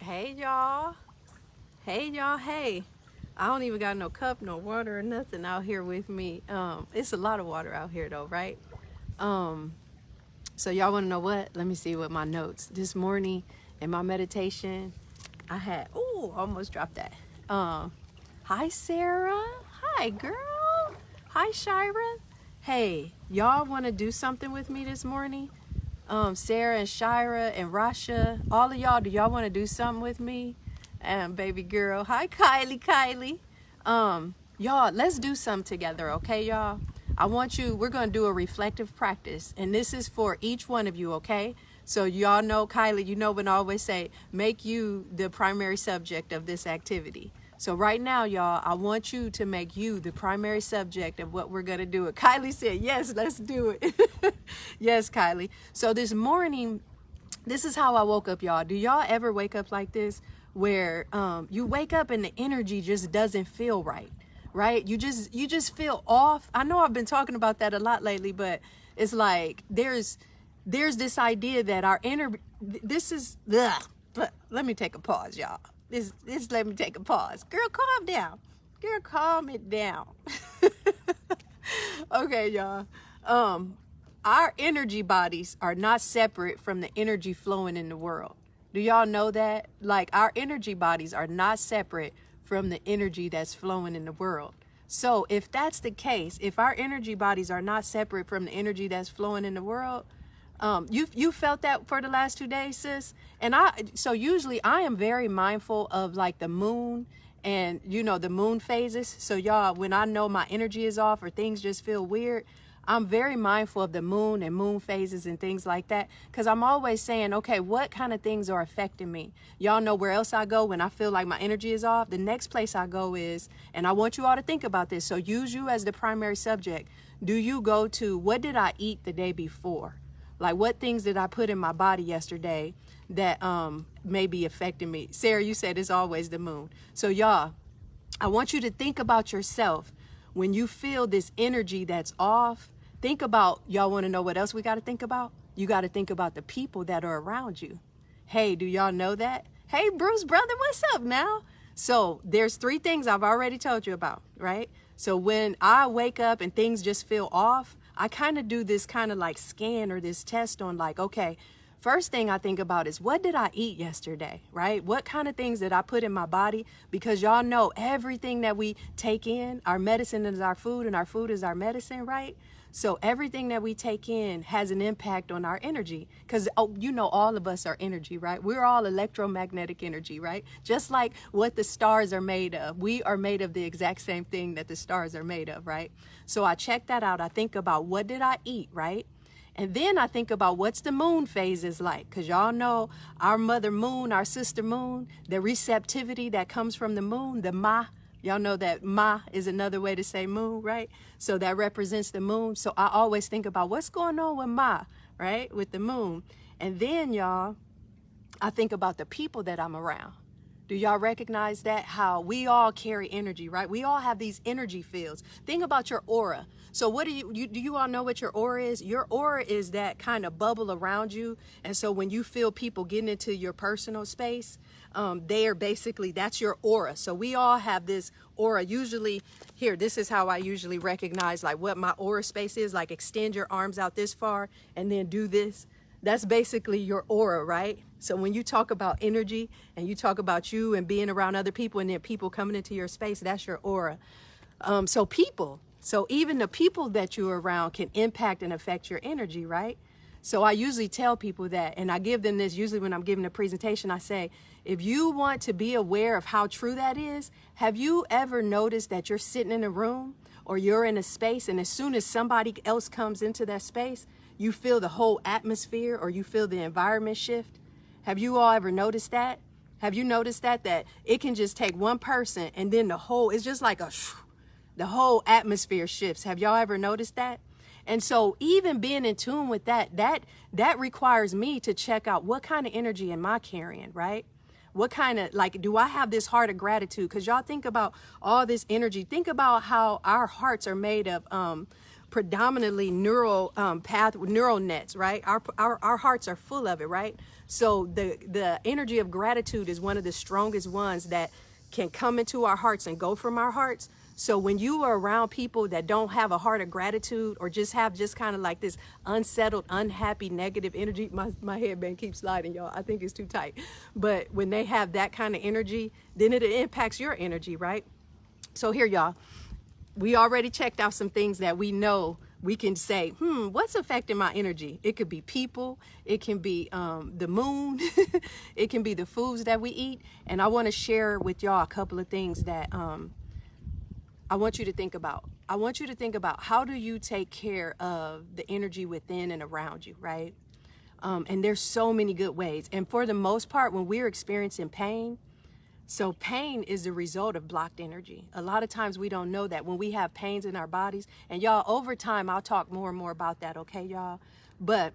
Hey y'all. Hey y'all. Hey. I don't even got no cup, no water or nothing out here with me. It's a lot of water out here though, right? Um, so y'all wanna know what? Let me see what my notes. This morning in my meditation, I had almost dropped that. Hi Sarah. Hi girl. Hi Shira. Hey, y'all wanna do something with me this morning? Sarah and Shira and Rasha, all of y'all, do y'all want to do something with me? And baby girl, hi Kylie. Y'all, let's do something together, okay, y'all? We're going to do a reflective practice, and this is for each one of you, okay? So y'all know, Kylie, you know when I always say, make you the primary subject of this activity. So right now, y'all, I want you to make you the primary subject of what we're going to do. Kylie said, yes, let's do it. Yes, Kylie. So this morning, this is how I woke up, y'all. Do y'all ever wake up like this where you wake up and the energy just doesn't feel right? Right? You just feel off. I know I've been talking about that a lot lately, but it's like there's this idea that our inner but let me take a pause, y'all. This let me take a pause. Girl, calm down. Girl, calm it down. Okay, y'all. Our energy bodies are not separate from the energy flowing in the world. Do y'all know that? Like, our energy bodies are not separate from the energy that's flowing in the world. So if that's the case, if our energy bodies are not separate from the energy that's flowing in the world, you felt that for the last 2 days, sis? And so usually I am very mindful of like the moon and the moon phases. So y'all, when I know my energy is off or things just feel weird, I'm very mindful of the moon and moon phases and things like that, because I'm always saying, okay, what kind of things are affecting me? Y'all know where else I go when I feel like my energy is off? The next place I go is, and I want you all to think about this, so use you as the primary subject. Do you go to, what did I eat the day before? Like, what things did I put in my body yesterday that may be affecting me? Sarah, you said it's always the moon. So y'all, I want you to think about yourself. When you feel this energy that's off, think about, y'all want to know what else we got to think about? You got to think about the people that are around you. Hey, do y'all know that? Hey, Bruce, brother, what's up now? So there's 3 things I've already told you about, right? So when I wake up and things just feel off, I kind of do this kind of like scan or this test on like, okay, first thing I think about is, what did I eat yesterday, right? What kind of things did I put in my body? Because y'all know everything that we take in, our medicine is our food and our food is our medicine, right? So everything that we take in has an impact on our energy, because all of us are energy, right? We're all electromagnetic energy, right? Just like what the stars are made of. We are made of the exact same thing that the stars are made of, right? So I check that out. I think about, what did I eat, right? And then I think about, what's the moon phases like? Because y'all know our mother moon, our sister moon, the receptivity that comes from the moon, the ma. Y'all know that ma is another way to say moon, right? So that represents the moon. So I always think about, what's going on with ma, right? With the moon. And then, y'all, I think about the people that I'm around. Do y'all recognize that? How we all carry energy, right? We all have these energy fields. Think about your aura. So what do you all know what your aura is? Your aura is that kind of bubble around you. And so when you feel people getting into your personal space, that's your aura. So we all have this aura. Usually here, this is how I usually recognize like what my aura space is. Like, extend your arms out this far and then do this. That's basically your aura, right? So when you talk about energy and you talk about you and being around other people and then people coming into your space, that's your aura. So even the people that you're around can impact and affect your energy, right? So I usually tell people that, and I give them this usually when I'm giving a presentation. I say, if you want to be aware of how true that is, have you ever noticed that you're sitting in a room or you're in a space, and as soon as somebody else comes into that space, you feel the whole atmosphere or you feel the environment shift? Have you all ever noticed that? Have you noticed that it can just take one person and then it's just like the whole atmosphere shifts? Have y'all ever noticed that? And so even being in tune with that requires me to check out, what kind of energy am I carrying, right? What kind of, like, do I have this heart of gratitude? Because y'all think about all this energy. Think about how our hearts are made of predominantly neural nets, right? Our hearts are full of it, right? So the energy of gratitude is one of the strongest ones that can come into our hearts and go from our hearts. So when you are around people that don't have a heart of gratitude, or just have just kind of like this unsettled, unhappy, negative energy, my headband keeps sliding, y'all. I think it's too tight. But when they have that kind of energy, then it impacts your energy, right? So here, y'all, we already checked out some things that we know we can say, what's affecting my energy? It could be people, it can be the moon, it can be the foods that we eat. And I want to share with y'all a couple of things that I want you to think about. I want you to think about, how do you take care of the energy within and around you, right? And there's so many good ways. And for the most part, when we're experiencing pain, so pain is the result of blocked energy. A lot of times we don't know that when we have pains in our bodies. And y'all, over time, I'll talk more and more about that, okay, y'all? But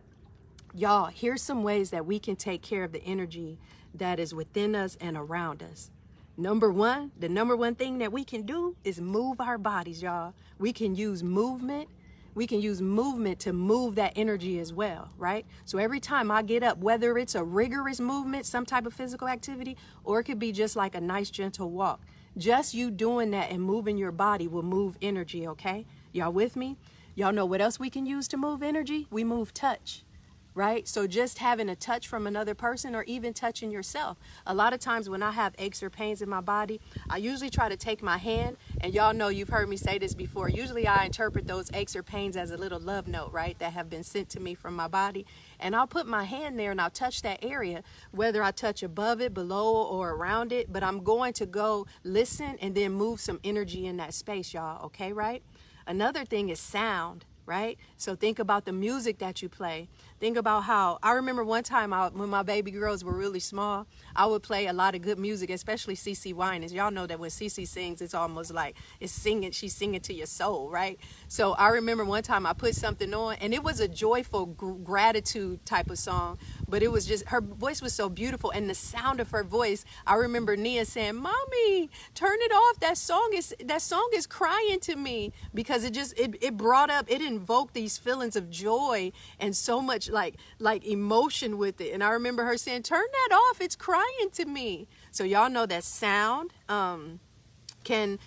y'all, here's some ways that we can take care of the energy that is within us and around us. Number one, the number one thing that we can do is move our bodies, y'all. We can use movement. We can use movement to move that energy as well, right? So every time I get up, whether it's a rigorous movement, some type of physical activity, or it could be just like a nice gentle walk, just you doing that and moving your body will move energy, okay? Y'all with me? Y'all know what else we can use to move energy? We move touch. Right? So just having a touch from another person, or even touching yourself. A lot of times when I have aches or pains in my body, I usually try to take my hand, and y'all know, you've heard me say this before, usually I interpret those aches or pains as a little love note, right? That have been sent to me from my body. And I'll put my hand there and I'll touch that area, whether I touch above it, below, or around it, but I'm going to go listen and then move some energy in that space, y'all, okay, right? Another thing is sound. Right? So think about the music that you play. Think about how, I remember one time when my baby girls were really small, I would play a lot of good music, especially CeCe Winans. Y'all know that when CeCe sings, it's almost like she's singing to your soul, right? So I remember one time I put something on, and it was a joyful gratitude type of song, but it was just, her voice was so beautiful, and the sound of her voice, I remember Nia saying, "Mommy, turn it off. That song is crying to me," because it brought up, it invoked these feelings of joy and so much like emotion with it. And I remember her saying, "Turn that off. It's crying to me." So y'all know that sound can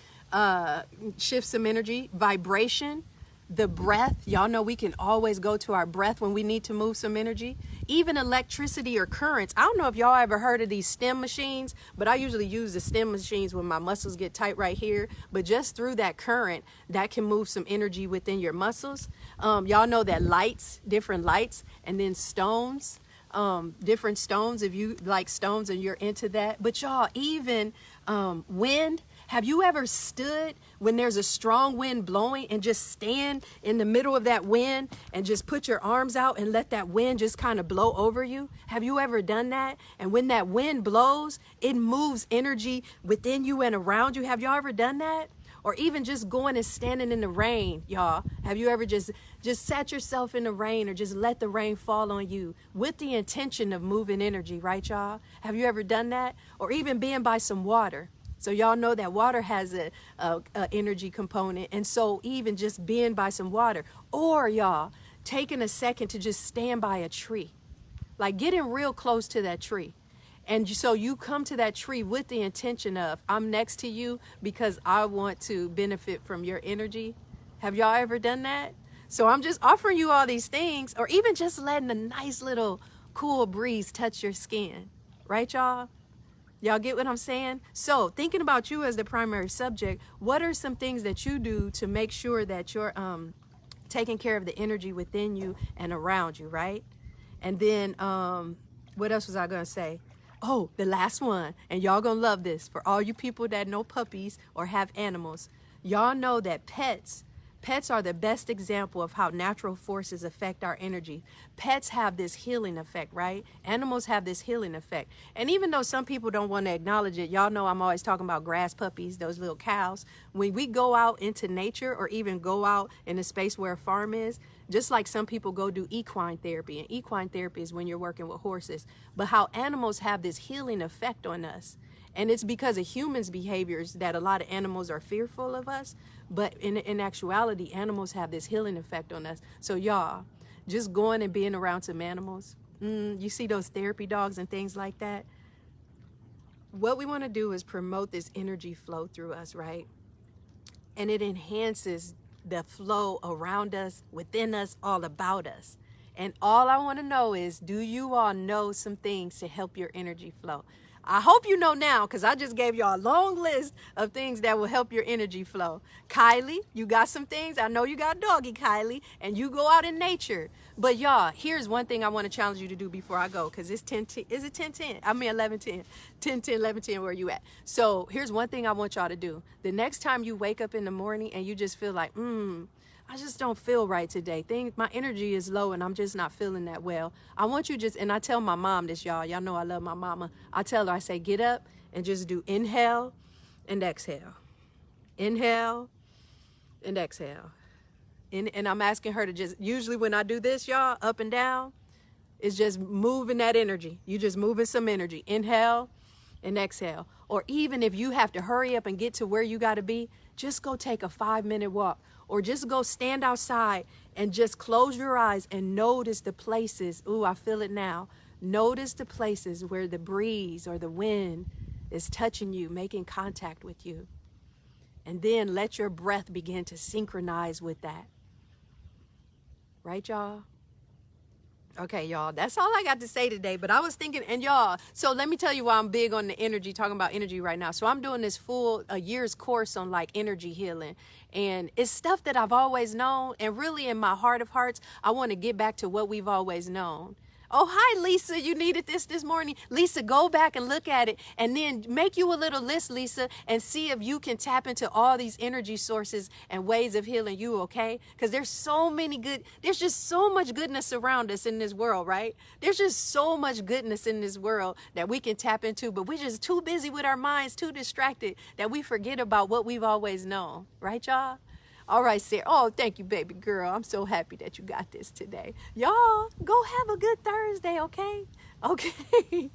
shift some energy. Vibration, the breath. Y'all know we can always go to our breath when we need to move some energy. Even electricity or currents. I don't know if y'all ever heard of these stem machines, but I usually use the stem machines when my muscles get tight right here. But just through that current, that can move some energy within your muscles. Y'all know that lights, different lights, and then stones, different stones, if you like stones and you're into that. But y'all, even wind. Have you ever stood when there's a strong wind blowing and just stand in the middle of that wind and just put your arms out and let that wind just kind of blow over you? Have you ever done that? And when that wind blows, it moves energy within you and around you. Have y'all ever done that? Or even just going and standing in the rain, y'all. Have you ever just sat yourself in the rain, or just let the rain fall on you with the intention of moving energy, right, y'all? Have you ever done that? Or even being by some water. So y'all know that water has a energy component. And so even just being by some water, or y'all taking a second to just stand by a tree, like getting real close to that tree. And so you come to that tree with the intention of, I'm next to you because I want to benefit from your energy. Have y'all ever done that? So I'm just offering you all these things, or even just letting a nice little cool breeze touch your skin. Right, y'all? Y'all get what I'm saying? So thinking about you as the primary subject, what are some things that you do to make sure that you're taking care of the energy within you and around you, right? And then what else was I gonna say? Oh, the last one, and y'all gonna love this. For all you people that know puppies or have animals, y'all know that pets are the best example of how natural forces affect our energy. Pets have this healing effect, right? Animals have this healing effect. And even though some people don't want to acknowledge it, y'all know I'm always talking about grass puppies, those little cows. When we go out into nature, or even go out in a space where a farm is, just like some people go do equine therapy, and equine therapy is when you're working with horses, but how animals have this healing effect on us. And it's because of humans' behaviors that a lot of animals are fearful of us. But in actuality, animals have this healing effect on us. So y'all, just going and being around some animals, you see those therapy dogs and things like that. What we want to do is promote this energy flow through us, right? And it enhances the flow around us, within us, all about us. And all I want to know is, do you all know some things to help your energy flow? I hope you know now, because I just gave y'all a long list of things that will help your energy flow. Kylie, you got some things. I know you got doggy, Kylie, and you go out in nature. But y'all, here's one thing I want to challenge you to do before I go, because it's 10:10. Is it 10:10? I mean 11:10. 10:10, 11:10, where you at? So here's one thing I want y'all to do. The next time you wake up in the morning and you just feel like, I just don't feel right today. My energy is low and I'm just not feeling that well. I want you and I tell my mom this, y'all. Y'all know I love my mama. I tell her, I say, get up and just do inhale and exhale. Inhale and exhale. And I'm asking her to just, usually when I do this, y'all, up and down, it's just moving that energy. You just moving some energy. Inhale and exhale. Or even if you have to hurry up and get to where you got to be, just go take a 5-minute walk. Or just go stand outside and just close your eyes and notice the places. Ooh, I feel it now. Notice the places where the breeze or the wind is touching you, making contact with you. And then let your breath begin to synchronize with that. Right, y'all? Okay, y'all, that's all I got to say today. But I was thinking, and y'all, so let me tell you why I'm big on the energy, talking about energy right now. So I'm doing this a year's course on like energy healing. And it's stuff that I've always known. And really in my heart of hearts, I want to get back to what we've always known. Oh, hi, Lisa. You needed this morning. Lisa, go back and look at it and then make you a little list, Lisa, and see if you can tap into all these energy sources and ways of healing you, okay? Because there's just so much goodness around us in this world, right? There's just so much goodness in this world that we can tap into, but we're just too busy with our minds, too distracted that we forget about what we've always known. Right, y'all? All right, Sarah. Oh, thank you, baby girl. I'm so happy that you got this today. Y'all, go have a good Thursday, okay? Okay.